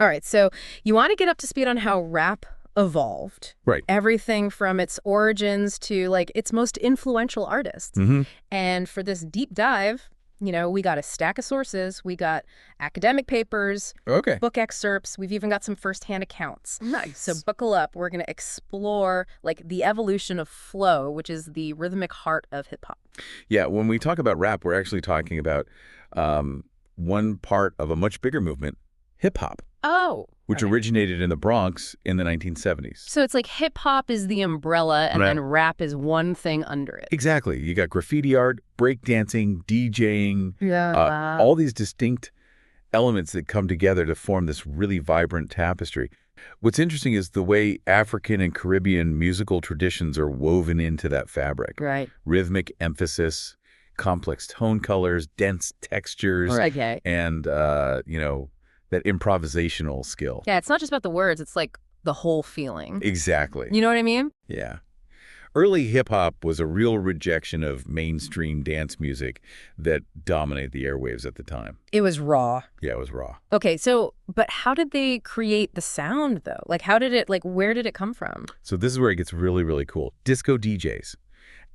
All right, so you want to get up to speed on how rap evolved. Right. Everything from its origins to, like, its most influential artists. Mm-hmm. And for this deep dive, we got a stack of sources. We got academic papers, Okay. book excerpts. We've even got some firsthand accounts. Nice. So buckle up. We're going to explore, like, the evolution of flow, which is the rhythmic heart of hip-hop. Yeah, when we talk about rap, we're actually talking about one part of a much bigger movement, hip-hop, Oh. which okay. originated in the Bronx in the 1970s. So it's like hip-hop is the umbrella, and Right. then rap is one thing under it. Exactly. You got graffiti art, breakdancing, DJing, Yeah. all these distinct elements that come together to form this really vibrant tapestry. What's interesting is the way African and Caribbean musical traditions are woven into that fabric. Right. Rhythmic emphasis, complex tone colors, dense textures, Okay. and, that improvisational skill. Yeah, it's not just about the words. It's like the whole feeling. Exactly. You know what I mean? Yeah. Early hip-hop was a real rejection of mainstream dance music that dominated the airwaves at the time. It was raw. Yeah, it was raw. Okay, but how did they create the sound, though? Like, where did it come from? So this is where it gets really, really cool. Disco DJs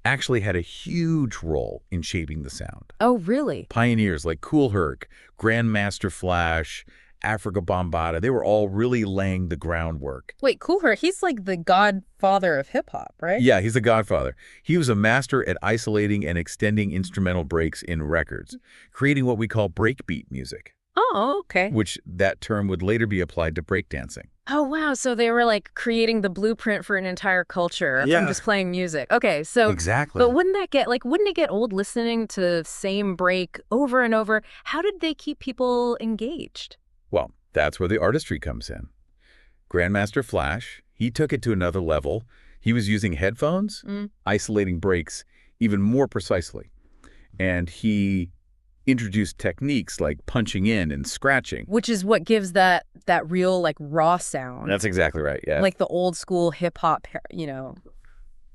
actually had a huge role in shaping the sound. Oh, really? Pioneers like Kool Herc, Grandmaster Flash, Africa Bambaataa, they were all really laying the groundwork. Wait, Kool Herc, he's like the godfather of hip-hop, right? Yeah, he's the godfather. He was a master at isolating and extending instrumental breaks in records, creating what we call breakbeat music, Oh, okay. which that term would later be applied to breakdancing. Oh, wow. So they were, like, creating the blueprint for an entire culture Yeah. from just playing music. Okay, so... Exactly. But wouldn't it get old listening to same break over and over? How did they keep people engaged? Well, that's where the artistry comes in. Grandmaster Flash, he took it to another level. He was using headphones, isolating breaks even more precisely. And he introduced techniques like punching in and scratching. Which is what gives that real, like, raw sound. That's exactly right, yeah. Like the old school hip-hop,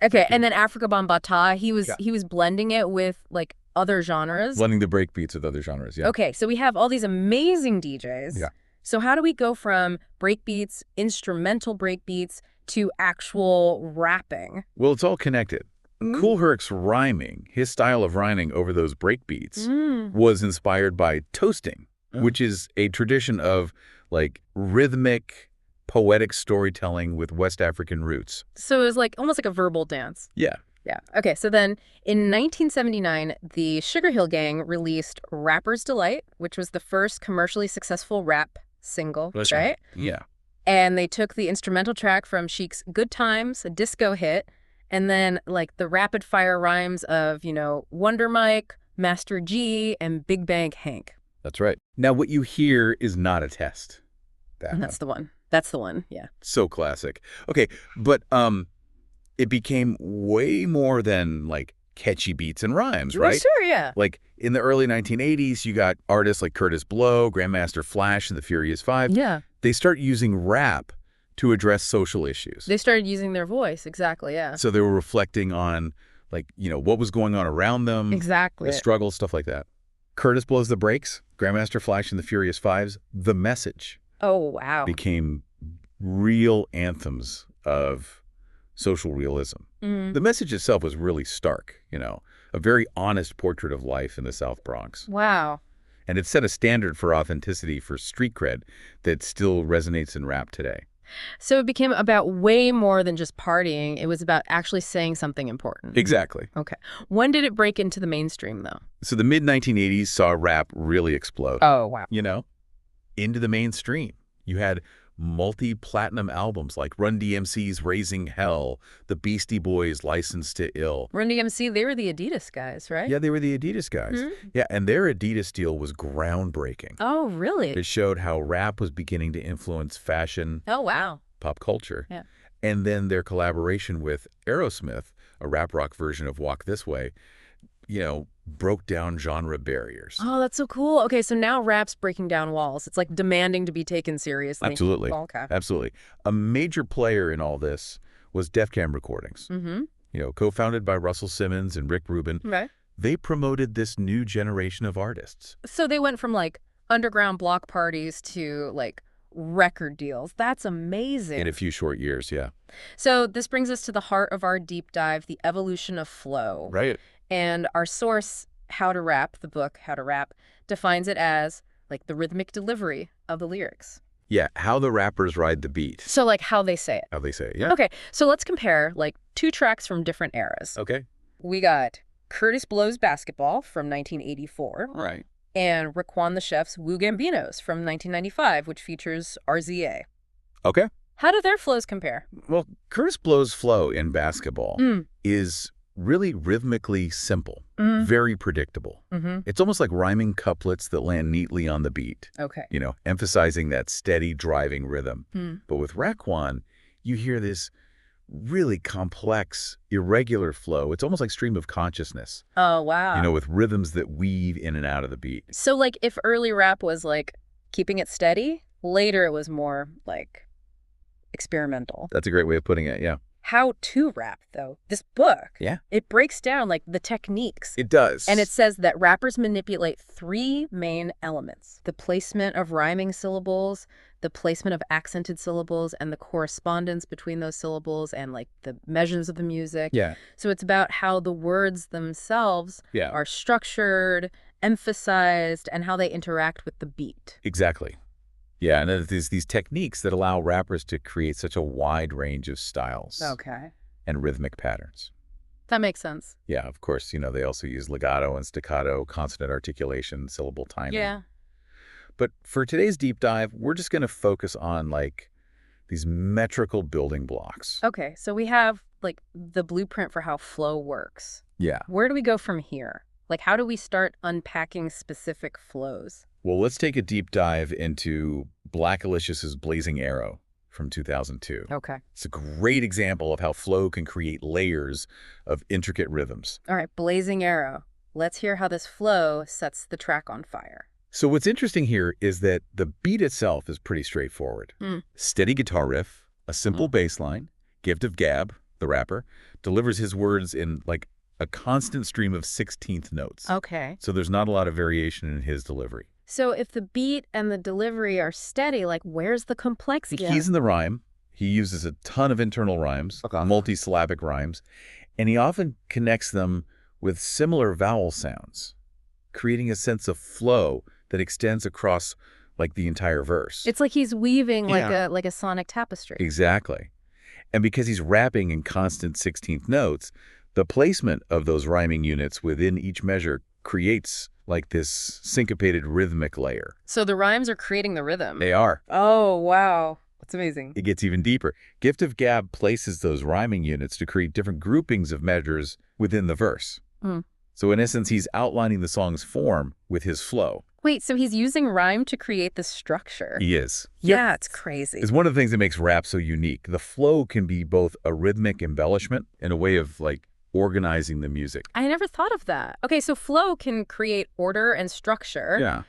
Okay, and then Africa Bambaataa, he was blending it with, like, other genres. Blending the breakbeats with other genres, yeah. Okay, so we have all these amazing DJs. Yeah. So how do we go from breakbeats, instrumental breakbeats, to actual rapping? Well, it's all connected. Kool Herc's rhyming, his style of rhyming over those breakbeats, was inspired by toasting, which is a tradition of, like, rhythmic, poetic storytelling with West African roots. So it was like almost like a verbal dance. Yeah. Yeah. Okay, so then in 1979, the Sugar Hill Gang released Rapper's Delight, which was the first commercially successful rap single, right? Yeah. And they took the instrumental track from Chic's Good Times, a disco hit, and then, like, the rapid-fire rhymes of, Wonder Mike, Master G, and Big Bank Hank. That's right. Now, what you hear is not a test. And that's the one. That's the one, yeah. So classic. Okay, but it became way more than, like, catchy beats and rhymes, right? Sure, yeah. Like, in the early 1980s, you got artists like Curtis Blow, Grandmaster Flash, and the Furious Five. Yeah. They start using rap to address social issues. They started using their voice, exactly, yeah. So they were reflecting on, like, what was going on around them. Exactly. The struggle, stuff like that. Curtis Blows the Breaks, Grandmaster Flash and the Furious Fives, The Message. Oh, wow. Became real anthems of social realism. The message itself was really stark, a very honest portrait of life in the South Bronx. Wow. And it set a standard for authenticity for street cred that still resonates in rap today. So it became about way more than just partying. It was about actually saying something important. Exactly. Okay. When did it break into the mainstream, though? So the mid-1980s saw rap really explode. Oh, wow. Into the mainstream. You had multi-platinum albums like Run DMC's Raising Hell, the Beastie Boys' License to Ill. Run DMC, they were the Adidas guys, right? Yeah, they were the Adidas guys. Yeah, and their Adidas deal was groundbreaking. Oh, really? It showed how rap was beginning to influence fashion, Oh, wow. pop culture. Yeah. And then their collaboration with Aerosmith, a rap rock version of Walk This Way, broke down genre barriers. Oh, that's so cool. Okay, so now rap's breaking down walls. It's like demanding to be taken seriously. Absolutely. Oh, okay. Absolutely. A major player in all this was Def Jam Recordings. Co-founded by Russell Simmons and Rick Rubin. Right. They promoted this new generation of artists. So they went from, like, underground block parties to, like, record deals. That's amazing. In a few short years, yeah. So this brings us to the heart of our deep dive, the evolution of flow. Right. And our source, How to Rap, the book How to Rap, defines it as like the rhythmic delivery of the lyrics. Yeah, how the rappers ride the beat. So like how they say it. How they say it, yeah. Okay, so let's compare like two tracks from different eras. Okay. We got Curtis Blow's Basketball from 1984. Right. And Raekwon the Chef's Wu Gambinos from 1995, which features RZA. Okay. How do their flows compare? Well, Curtis Blow's flow in basketball is really rhythmically simple, very predictable. It's almost like rhyming couplets that land neatly on the beat. Okay. You know, emphasizing that steady driving rhythm. But with Raekwon, you hear this really complex, irregular flow. It's almost like stream of consciousness. Oh, wow. You know, with rhythms that weave in and out of the beat. So like if early rap was like keeping it steady, later it was more like experimental. That's a great way of putting it, yeah. How to rap, though. This book, Yeah. it breaks down like the techniques. It does. And it says that rappers manipulate three main elements: the placement of rhyming syllables, the placement of accented syllables, and the correspondence between those syllables and like the measures of the music. Yeah. So it's about how the words themselves Yeah. are structured, emphasized, and how they interact with the beat. Exactly. Yeah, and there's these techniques that allow rappers to create such a wide range of styles Okay. and rhythmic patterns. That makes sense. Yeah, of course, you know, they also use legato and staccato, consonant articulation, syllable timing. Yeah. But for today's deep dive, we're just going to focus on, like, these metrical building blocks. Okay, so we have like the blueprint for how flow works. Yeah. Where do we go from here? Like, how do we start unpacking specific flows? Well, let's take a deep dive into Blackalicious' Blazing Arrow from 2002. Okay. It's a great example of how flow can create layers of intricate rhythms. All right, Blazing Arrow. Let's hear how this flow sets the track on fire. So what's interesting here is that the beat itself is pretty straightforward. Steady guitar riff, a simple bass line. Gift of Gab, the rapper, delivers his words in like a constant stream of 16th notes. Okay. So there's not a lot of variation in his delivery. So if the beat and the delivery are steady, like where's the complexity? He's in the rhyme. He uses a ton of internal rhymes, multisyllabic rhymes, and he often connects them with similar vowel sounds, creating a sense of flow that extends across like the entire verse. It's like he's weaving like a sonic tapestry. Exactly. And because he's rapping in constant 16th notes, the placement of those rhyming units within each measure creates like this syncopated rhythmic layer. So the rhymes are creating the rhythm. They are. Oh, wow. That's amazing. It gets even deeper. Gift of Gab places those rhyming units to create different groupings of measures within the verse. So in essence, he's outlining the song's form with his flow. Wait, so he's using rhyme to create the structure? He is. Yeah, it's crazy. It's one of the things that makes rap so unique. The flow can be both a rhythmic embellishment and a way of like organizing the music. I never thought of that. Okay, so flow can create order and structure. Yeah.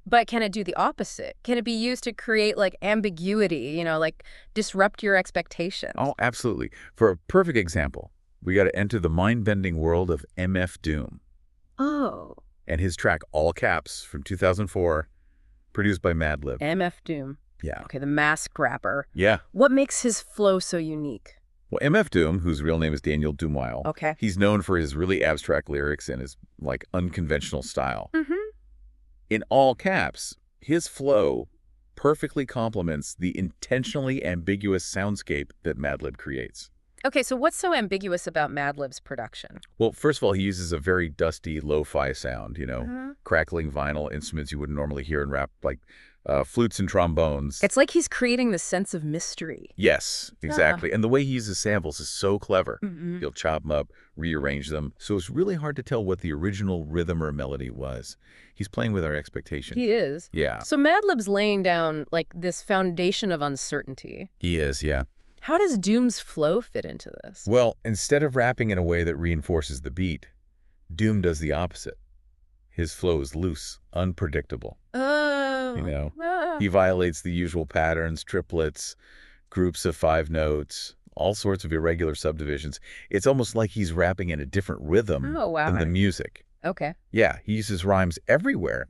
But can it do the opposite? Can it be used to create like ambiguity, you know, like disrupt your expectations? Oh, absolutely. For a perfect example, we got to enter the mind-bending world of MF Doom. Oh. And his track All Caps from 2004, produced by Madlib. MF Doom. Yeah. Okay, the masked rapper. Yeah. What makes his flow so unique? Well, MF Doom, whose real name is Daniel Dumoil, Okay. he's known for his really abstract lyrics and his like unconventional style. In All Caps, his flow perfectly complements the intentionally ambiguous soundscape that Madlib creates. Okay, so what's so ambiguous about Madlib's production? Well, first of all, he uses a very dusty lo-fi sound, you know, crackling vinyl instruments you wouldn't normally hear in rap, like flutes and trombones. It's like he's creating the sense of mystery. Yes, exactly. And the way he uses samples is so clever. He'll chop them up, rearrange them. So it's really hard to tell what the original rhythm or melody was. He's playing with our expectation. He is. Yeah. So Madlib's laying down like this foundation of uncertainty. He is, yeah. How does Doom's flow fit into this? Well, instead of rapping in a way that reinforces the beat, Doom does the opposite. His flow is loose, unpredictable. Oh. You know, he violates the usual patterns, triplets, groups of 5 notes, all sorts of irregular subdivisions. It's almost like he's rapping in a different rhythm than the music. Okay. Yeah, he uses rhymes everywhere,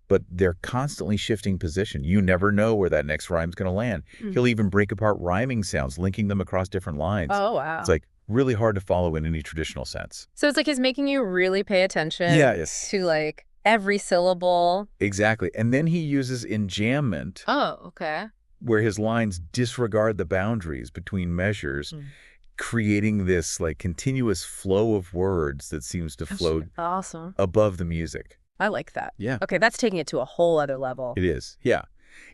but they're constantly shifting position. You never know where that next rhyme's going to land. He'll even break apart rhyming sounds, linking them across different lines. Oh, wow. It's like really hard to follow in any traditional sense. So it's like he's making you really pay attention to like every syllable. Exactly. And then he uses enjambment. Oh, okay. Where his lines disregard the boundaries between measures, creating this like continuous flow of words that seems to float above the music. I like that. Yeah. Okay, that's taking it to a whole other level. It is. Yeah.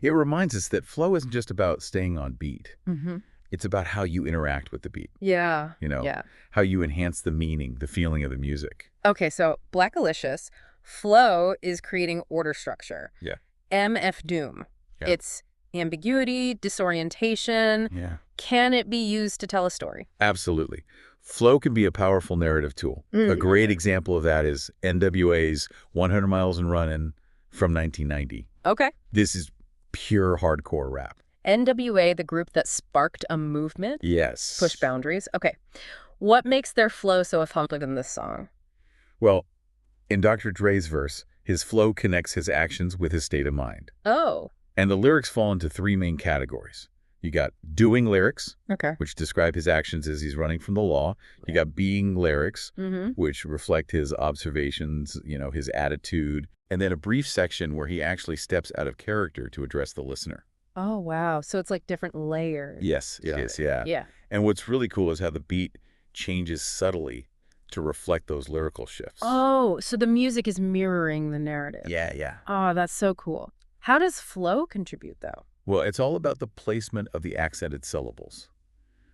It reminds us that flow isn't just about staying on beat. It's about how you interact with the beat. Yeah. How you enhance the meaning, the feeling of the music. Okay, so Blackalicious, flow is creating order structure. Yeah. MF Doom. Yeah. It's ambiguity, disorientation. Yeah. Can it be used to tell a story? Absolutely. Flow can be a powerful narrative tool. A great example of that is NWA's 100 Miles and Runnin' from 1990. Okay. This is pure hardcore rap. NWA, the group that sparked a movement? Yes. Push boundaries? Okay. What makes their flow so effective in this song? Well, in Dr. Dre's verse, his flow connects his actions with his state of mind. Oh. And the lyrics fall into three main categories. You got doing lyrics, which describe his actions as he's running from the law. You got being lyrics, which reflect his observations, his attitude. And then a brief section where he actually steps out of character to address the listener. Oh, wow. So it's like different layers. Yes, it is, yeah. Yeah. And what's really cool is how the beat changes subtly to reflect those lyrical shifts. Oh, so the music is mirroring the narrative. Yeah. Oh, that's so cool. How does flow contribute, though? Well, it's all about the placement of the accented syllables.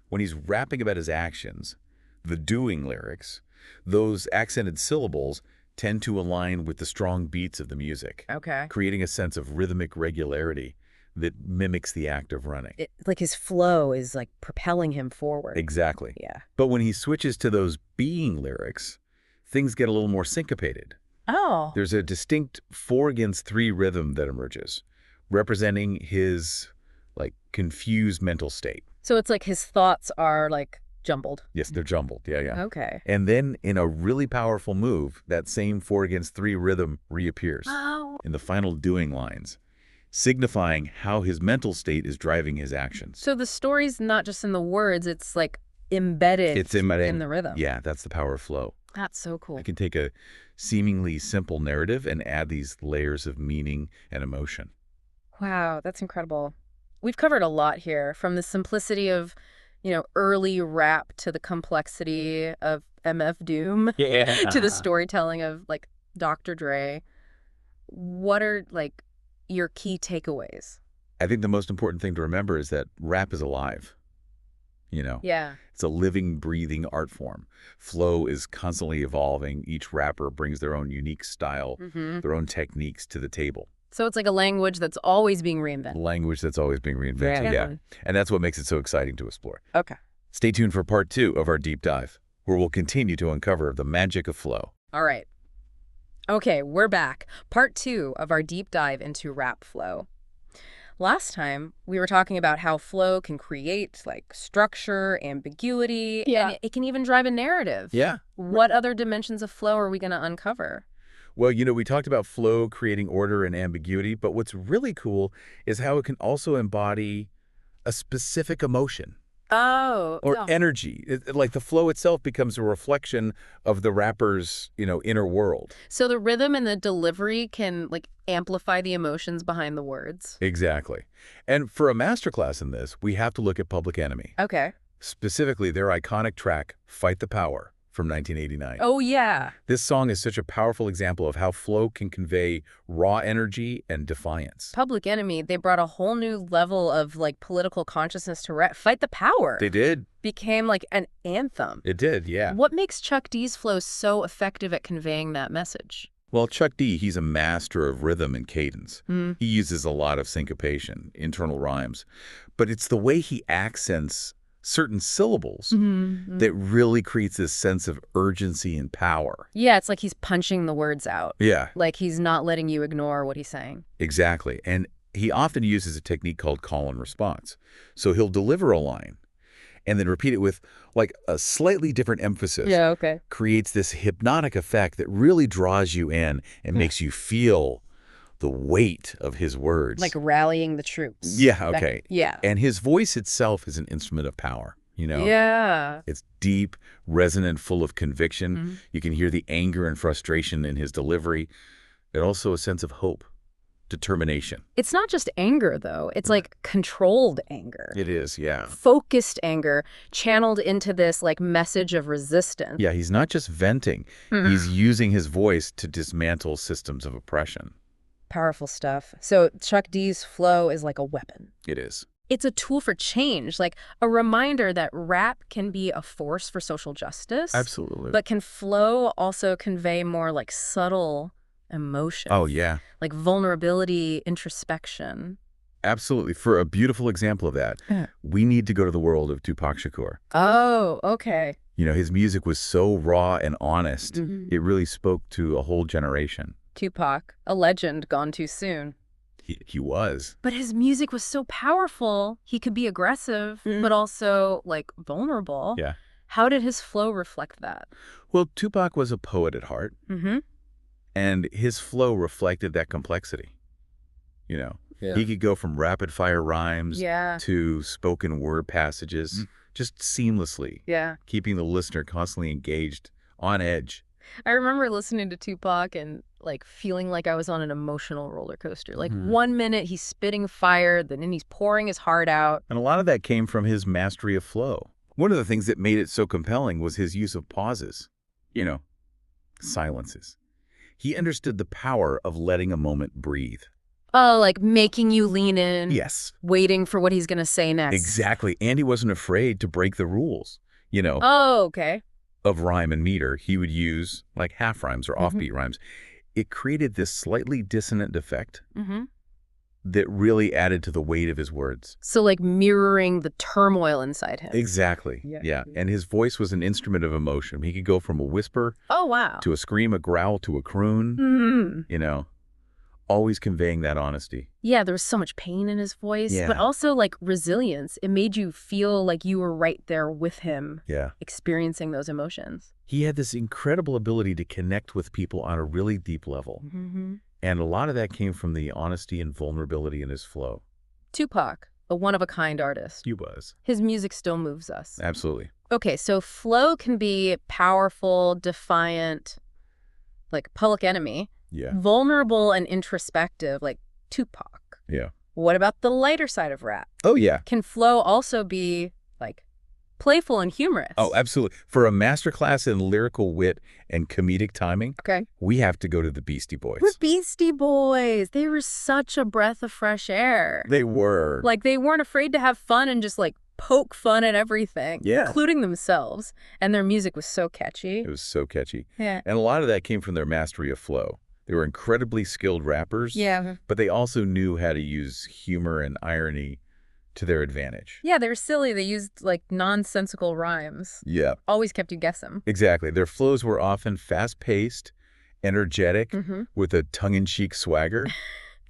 When he's rapping about his actions, the doing lyrics, those accented syllables tend to align with the strong beats of the music, creating a sense of rhythmic regularity that mimics the act of running. Like his flow is like propelling him forward. Exactly. Yeah. But when he switches to those being lyrics, things get a little more syncopated. Oh. There's a distinct 4-against-3 rhythm that emerges, representing his like confused mental state. So it's like his thoughts are like jumbled. Yes, they're jumbled. Yeah. Okay. And then in a really powerful move, that same 4-against-3 rhythm reappears in the final doing lines, signifying how his mental state is driving his actions. So the story's not just in the words, it's like embedded in the rhythm. Yeah, that's the power of flow. That's so cool. I can take a seemingly simple narrative and add these layers of meaning and emotion. Wow, that's incredible. We've covered a lot here, from the simplicity of, early rap to the complexity of MF Doom to the storytelling of like Dr. Dre. What are like your key takeaways? I think the most important thing to remember is that rap is alive. Yeah. It's a living, breathing art form. Flow is constantly evolving. Each rapper brings their own unique style, their own techniques to the table. So it's like a language that's always being reinvented. Language that's always being reinvented, yeah. And that's what makes it so exciting to explore. Okay. Stay tuned for part 2 of our deep dive, where we'll continue to uncover the magic of flow. All right. Okay, we're back. Part 2 of our deep dive into rap flow. Last time, we were talking about how flow can create like structure, ambiguity, and it can even drive a narrative. Yeah. What other dimensions of flow are we going to uncover? Well, we talked about flow creating order and ambiguity, but what's really cool is how it can also embody a specific emotion. Oh. Or energy. Like the flow itself becomes a reflection of the rapper's, inner world. So the rhythm and the delivery can like amplify the emotions behind the words. Exactly. And for a masterclass in this, we have to look at Public Enemy. Okay. Specifically their iconic track, Fight the Power, from 1989. Oh, yeah. This song is such a powerful example of how flow can convey raw energy and defiance. Public Enemy, they brought a whole new level of like political consciousness to rap. Fight the Power. They did. Became like an anthem. It did, yeah. What makes Chuck D's flow so effective at conveying that message? Well, Chuck D, he's a master of rhythm and cadence. He uses a lot of syncopation, internal rhymes. But it's the way he accents certain syllables that really creates this sense of urgency and power. Yeah, it's like he's punching the words out. Yeah. Like he's not letting you ignore what he's saying. Exactly. And he often uses a technique called call and response. So he'll deliver a line and then repeat it with like a slightly different emphasis. Yeah, okay. Creates this hypnotic effect that really draws you in and makes you feel the weight of his words. Like rallying the troops. Yeah, okay. Yeah. And his voice itself is an instrument of power, Yeah. It's deep, resonant, full of conviction. You can hear the anger and frustration in his delivery, and also a sense of hope, determination. It's not just anger, though. It's like controlled anger. It is, yeah. Focused anger channeled into this like message of resistance. Yeah, he's not just venting. He's using his voice to dismantle systems of oppression. Powerful stuff. So Chuck D's flow is like a weapon. It is. It's a tool for change, like a reminder that rap can be a force for social justice. Absolutely. But can flow also convey more like subtle emotion? Oh, yeah. Like vulnerability, introspection. Absolutely. For a beautiful example of that, we need to go to the world of Tupac Shakur. Oh, okay. His music was so raw and honest. It really spoke to a whole generation. Tupac, a legend gone too soon. He was. But his music was so powerful. He could be aggressive, but also, like, vulnerable. Yeah. How did his flow reflect that? Well, Tupac was a poet at heart. And his flow reflected that complexity. He could go from rapid-fire rhymes to spoken word passages just seamlessly, keeping the listener constantly engaged, on edge. I remember listening to Tupac and like feeling like I was on an emotional roller coaster. Like 1 minute he's spitting fire, then he's pouring his heart out. And a lot of that came from his mastery of flow. One of the things that made it so compelling was his use of pauses, silences. He understood the power of letting a moment breathe. Oh, like making you lean in. Yes. Waiting for what he's going to say next. Exactly. And he wasn't afraid to break the rules, Oh, okay. of rhyme and meter. He would use like half rhymes or offbeat rhymes. It created this slightly dissonant effect that really added to the weight of his words. So like mirroring the turmoil inside him. Exactly. Yeah. And his voice was an instrument of emotion. He could go from a whisper to a scream, a growl, to a croon, always conveying that honesty. Yeah, there was so much pain in his voice, but also like resilience. It made you feel like you were right there with him, experiencing those emotions. He had this incredible ability to connect with people on a really deep level. And a lot of that came from the honesty and vulnerability in his flow. Tupac, a one-of-a-kind artist. He was. His music still moves us. Absolutely. Okay, so flow can be powerful, defiant, like Public Enemy. Yeah. Vulnerable and introspective, like Tupac. Yeah. What about the lighter side of rap? Oh, yeah. Can flow also be, like, playful and humorous? Oh, absolutely. For a masterclass in lyrical wit and comedic timing, we have to go to the Beastie Boys. The Beastie Boys. They were such a breath of fresh air. They were. Like, they weren't afraid to have fun and just, like, poke fun at everything, including themselves. And their music was so catchy. It was so catchy. Yeah. And a lot of that came from their mastery of flow. They were incredibly skilled rappers, but they also knew how to use humor and irony to their advantage. Yeah, they were silly. They used, like, nonsensical rhymes. Yeah. Always kept you guessing. Exactly. Their flows were often fast-paced, energetic, with a tongue-in-cheek swagger.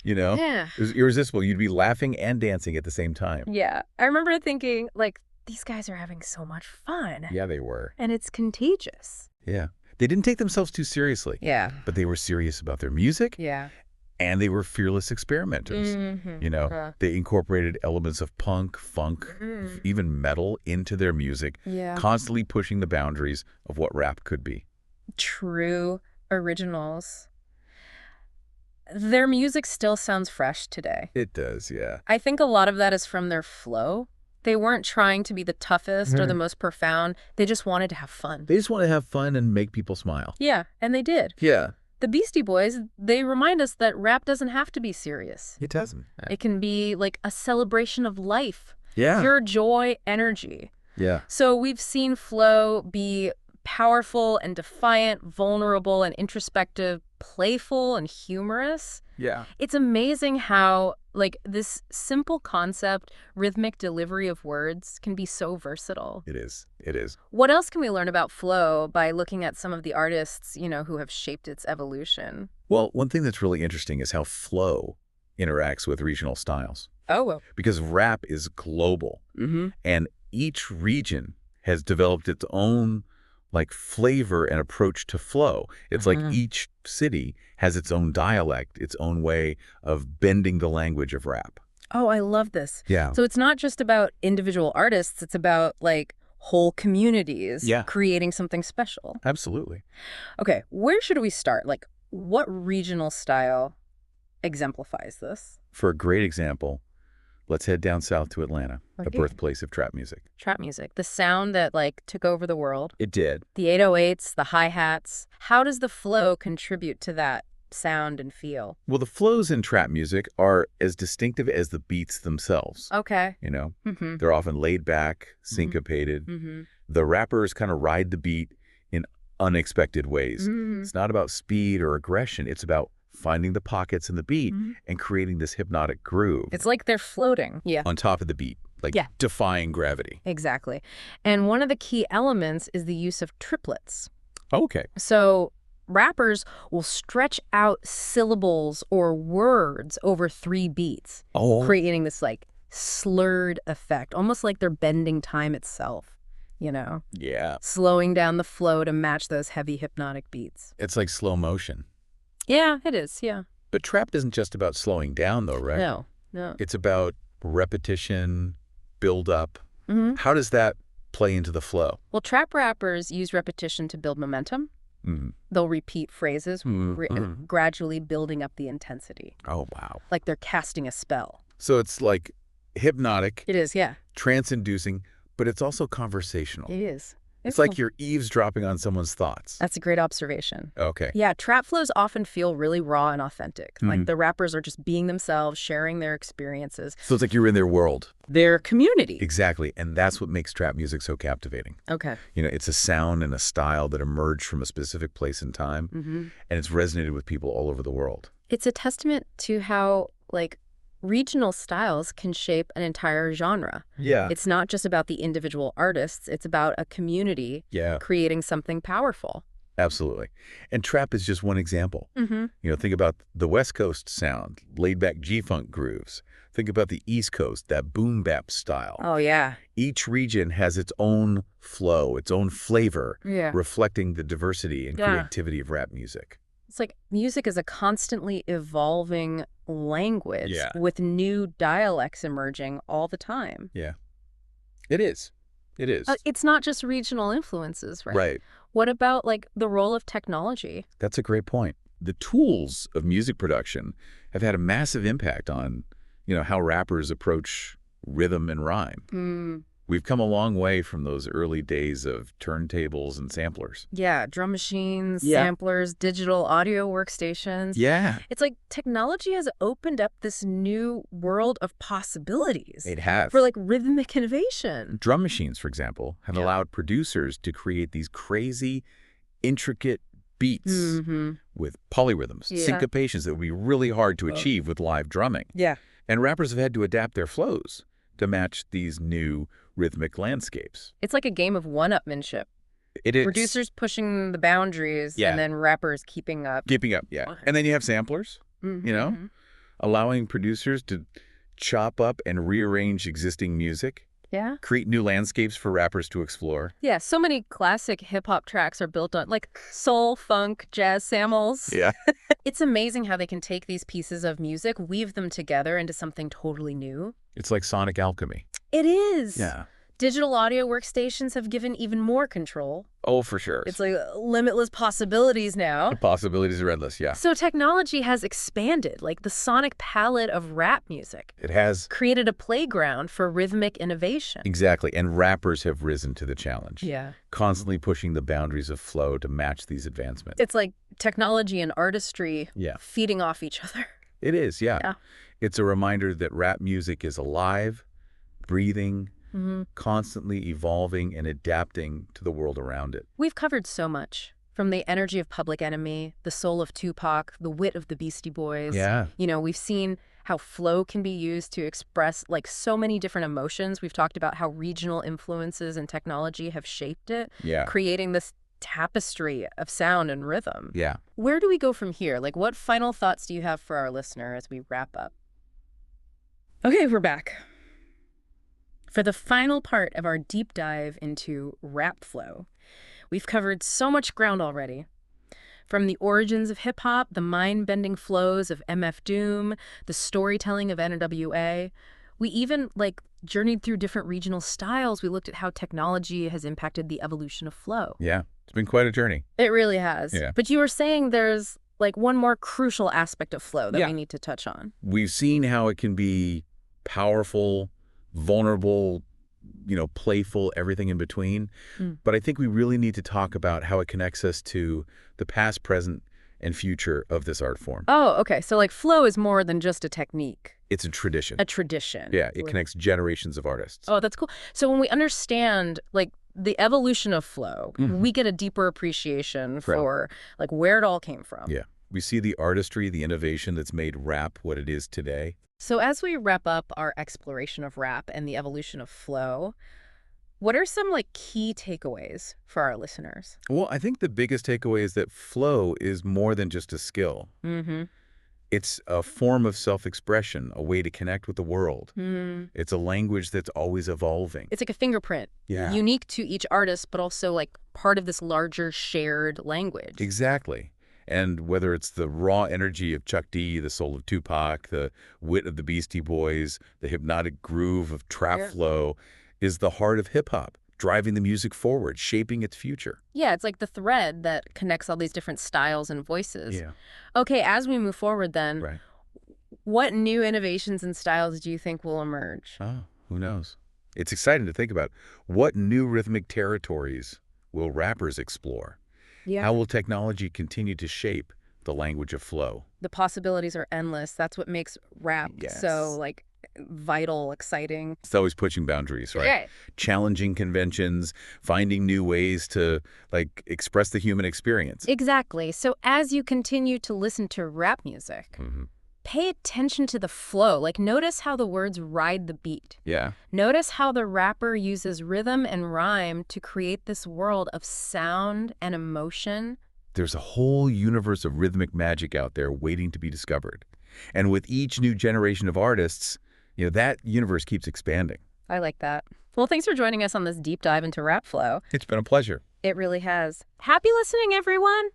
Yeah. It was irresistible. You'd be laughing and dancing at the same time. Yeah. I remember thinking, like, these guys are having so much fun. Yeah, they were. And it's contagious. Yeah. They didn't take themselves too seriously. Yeah. But they were serious about their music. Yeah. And they were fearless experimenters. They incorporated elements of punk, funk, even metal into their music, constantly pushing the boundaries of what rap could be. True originals. Their music still sounds fresh today. It does, yeah. I think a lot of that is from their flow. They weren't trying to be the toughest or the most profound. They just wanted to have fun. They just want to have fun and make people smile. Yeah, and they did. Yeah. The Beastie Boys, they remind us that rap doesn't have to be serious. It doesn't. It can be like a celebration of life. Yeah. Pure joy, energy. Yeah. So we've seen flow be powerful and defiant, vulnerable and introspective, playful and humorous. Yeah. It's amazing how, like, this simple concept, rhythmic delivery of words, can be so versatile. It is. It is. What else can we learn about flow by looking at some of the artists, who have shaped its evolution? Well, one thing that's really interesting is how flow interacts with regional styles. Oh, well. Because rap is global. And each region has developed its own like flavor and approach to flow. It's like each city has its own dialect, its own way of bending the language of rap. Oh, I love this. Yeah. So it's not just about individual artists, it's about like whole communities Yeah. creating something special. Absolutely. Okay, where should we start? Like, what regional style exemplifies this? For a great example, let's head down south to Atlanta, the Okay. birthplace of trap music. Trap music, the sound that like took over the world. It did. The 808s, the hi-hats. How does the flow contribute to that sound and feel? Well, the flows in trap music are as distinctive as the beats themselves. Okay. You know, Mm-hmm. they're often laid back, syncopated. Mm-hmm. The rappers kind of ride the beat in unexpected ways. Mm-hmm. It's not about speed or aggression. It's about finding the pockets in the beat and creating this hypnotic groove It's like they're floating. Yeah. on top of the beat, like Yeah. defying gravity. Exactly. And one of the key elements is the use of triplets. Okay. So rappers will stretch out syllables or words over 3 beats, Oh, creating this like slurred effect, almost like they're bending time itself, you know, yeah. slowing down the flow to match those heavy hypnotic beats. It's like slow motion. Yeah, it is. Yeah. But trap isn't just about slowing down, though, right? No. It's about repetition, build up. Mm-hmm. How does that play into the flow? Well, trap rappers use repetition to build momentum. Mm. They'll repeat phrases, Mhm. gradually building up the intensity, Oh, wow. like they're casting a spell. So it's like hypnotic, It is, yeah. trance-inducing, but it's also conversational. It is. It's like you're eavesdropping on someone's thoughts. That's a great observation. Okay. Yeah, trap flows often feel really raw and authentic. Like Mhm. the rappers are just being themselves, sharing their experiences, So it's like you're in their world. their community. Exactly. And that's what makes trap music so captivating. Okay. You know, it's a sound and a style that emerged from a specific place and time, Mm-hmm. and it's resonated with people all over the world. It's a testament to how, like, regional styles can shape an entire genre. Yeah. It's not just about the individual artists, it's about a community Yeah, creating something powerful. absolutely. And trap is just one example. Mm-hmm. You know, think about the West Coast sound, laid-back G-funk grooves. Think about the East Coast, that boom-bap style. Oh, yeah. Each region has its own flow, its own flavor, Yeah. reflecting the diversity and Yeah. creativity of rap music. It's like music is a constantly evolving language Yeah. with new dialects emerging all the time. Yeah. It is. It is. It's not just regional influences, right? Right. What about like the role of technology? That's a great point. The tools of music production have had a massive impact on, you know, how rappers approach rhythm and rhyme. We've come a long way from those early days of turntables and samplers. Yeah, drum machines, Yeah. samplers, digital audio workstations. Yeah. It's like technology has opened up this new world of possibilities It has. for like rhythmic innovation. Drum machines, for example, have allowed producers to create these crazy, intricate beats Mm-hmm. with polyrhythms, Yeah. syncopations that would be really hard to achieve with live drumming. Yeah. And rappers have had to adapt their flows to match these new rhythmic landscapes. It's like a game of one-upmanship. It is Producers pushing the boundaries Yeah. and then rappers keeping up. keeping up, yeah. Okay. And then you have samplers, you know, Mhm. allowing producers to chop up and rearrange existing music, Yeah. create new landscapes for rappers to explore. Yeah, so many classic hip-hop tracks are built on like soul, funk, jazz samples. Yeah. It's amazing how they can take these pieces of music, weave them together into something totally new. It's like sonic alchemy. It is. Yeah. Digital audio workstations have given even more control. Oh, for sure. It's like limitless possibilities now. The possibilities are endless, yeah. So technology has expanded, like the sonic palette of rap music, It has. created a playground for rhythmic innovation. Exactly. And rappers have risen to the challenge, Yeah. constantly pushing the boundaries of flow to match these advancements. It's like technology and artistry Yeah. feeding off each other. It is, yeah. Yeah. It's a reminder that rap music is alive, breathing, Mm-hmm. constantly evolving and adapting to the world around it. We've covered so much, from the energy of Public Enemy, the soul of Tupac, the wit of the Beastie Boys. Yeah. You know, we've seen how flow can be used to express like so many different emotions. We've talked about how regional influences and technology have shaped it, Yeah. creating this tapestry of sound and rhythm. Yeah. Where do we go from here? Like, what final thoughts do you have for our listener as we wrap up? Okay, we're back. For the final part of our deep dive into rap flow, We've covered so much ground already. From the origins of hip-hop, the mind-bending flows of MF Doom, the storytelling of NWA. We even, journeyed through different regional styles. We looked at how technology has impacted the evolution of flow. Yeah, it's been quite a journey. It really has. Yeah. But you were saying there's, one more crucial aspect of flow that we need to touch on. We've seen how it can be powerful, vulnerable, playful, everything in between. But I think we really need to talk about how it connects us to the past, present, and future of this art form. Oh, okay. So, flow is more than just a technique. It's a tradition. A tradition. Yeah, it connects generations of artists. Oh, that's cool. So when we understand, the evolution of flow, we get a deeper appreciation for, where it all came from. Yeah. We see the artistry, the innovation that's made rap what it is today. So as we wrap up our exploration of rap and the evolution of flow, what are some, key takeaways for our listeners? Well, I think the biggest takeaway is that flow is more than just a skill. Mm-hmm. It's a form of self-expression, a way to connect with the world. It's a language that's always evolving. It's like a fingerprint. Yeah. Unique to each artist, but also, part of this larger shared language. Exactly. And whether it's the raw energy of Chuck D, the soul of Tupac, the wit of the Beastie Boys, the hypnotic groove of trap flow, is the heart of hip-hop, driving the music forward, shaping its future. Yeah, it's like the thread that connects all these different styles and voices. Yeah. Okay, as we move forward then, what new innovations and styles do you think will emerge? Oh, who knows? It's exciting to think about. What new rhythmic territories will rappers explore? Yeah. How will technology continue to shape the language of flow? The possibilities are endless. That's what makes rap so, vital, exciting. It's always pushing boundaries, right? Yeah. Challenging conventions, finding new ways to, express the human experience. Exactly. So as you continue to listen to rap music, pay attention to the flow. Notice how the words ride the beat. Yeah. Notice how the rapper uses rhythm and rhyme to create this world of sound and emotion. There's a whole universe of rhythmic magic out there waiting to be discovered. And with each new generation of artists, that universe keeps expanding. I like that. Well, thanks for joining us on this deep dive into rap flow. It's been a pleasure. It really has. Happy listening, everyone!